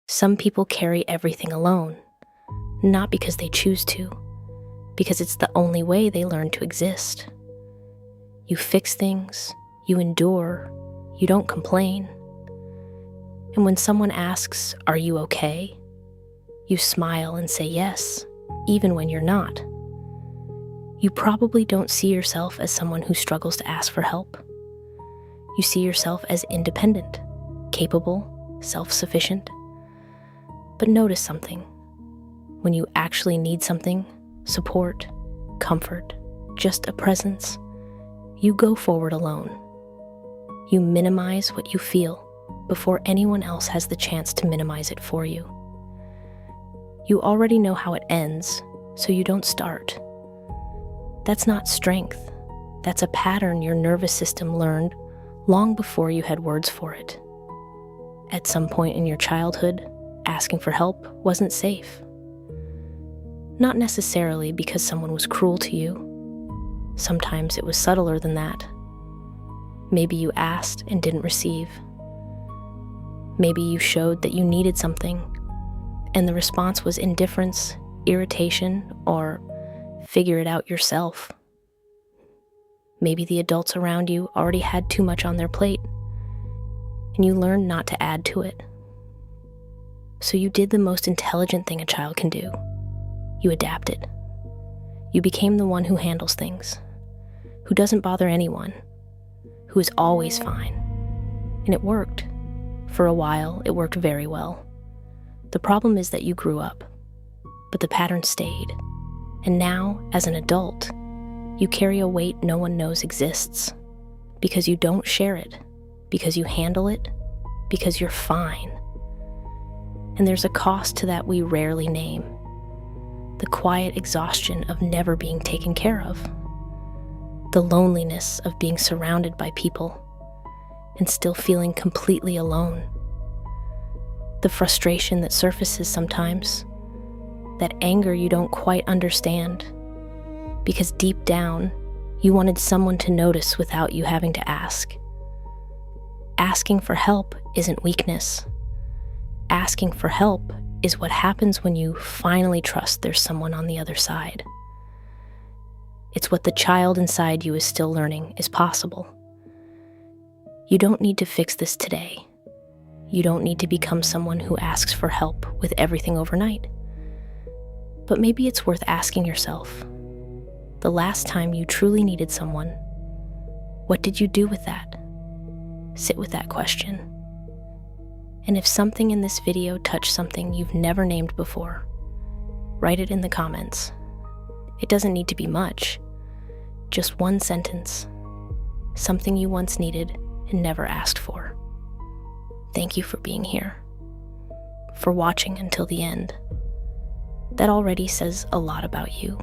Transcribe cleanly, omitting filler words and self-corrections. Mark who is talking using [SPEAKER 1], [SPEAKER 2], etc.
[SPEAKER 1] Some people carry everything alone, not because they choose to, because it's the only way they learn to exist. You fix things, you endure, you don't complain. And when someone asks, "Are you okay?" you smile and say yes, even when you're not. You probably don't see yourself as someone who struggles to ask for help. You see yourself as independent, capable, self-sufficient. But notice something. When you actually need something, support, comfort, just a presence, you go forward alone. You minimize what you feel before anyone else has the chance to minimize it for you. You already know how it ends, so you don't start. That's not strength. That's a pattern your nervous system learned long before you had words for it. At some point in your childhood, asking for help wasn't safe. Not necessarily because someone was cruel to you. Sometimes it was subtler than that. Maybe you asked and didn't receive. Maybe you showed that you needed something, and the response was indifference, irritation, or figure it out yourself. Maybe the adults around you already had too much on their plate, and you learned not to add to it. So you did the most intelligent thing a child can do. You adapted. You became the one who handles things, who doesn't bother anyone, who is always fine. And it worked. For a while, it worked very well. The problem is that you grew up, but the pattern stayed. And now, as an adult, you carry a weight no one knows exists, because you don't share it, because you handle it, because you're fine. And there's a cost to that we rarely name. The quiet exhaustion of never being taken care of. The loneliness of being surrounded by people and still feeling completely alone. The frustration that surfaces sometimes. That anger you don't quite understand. Because deep down, you wanted someone to notice without you having to ask. Asking for help isn't weakness. Asking for help is what happens when you finally trust there's someone on the other side. It's what the child inside you is still learning is possible. You don't need to fix this today. You don't need to become someone who asks for help with everything overnight. But maybe it's worth asking yourself, the last time you truly needed someone, what did you do with that? Sit with that question. And if something in this video touched something you've never named before, write it in the comments. It doesn't need to be much, just one sentence, something you once needed and never asked for. Thank you for being here, for watching until the end. That already says a lot about you.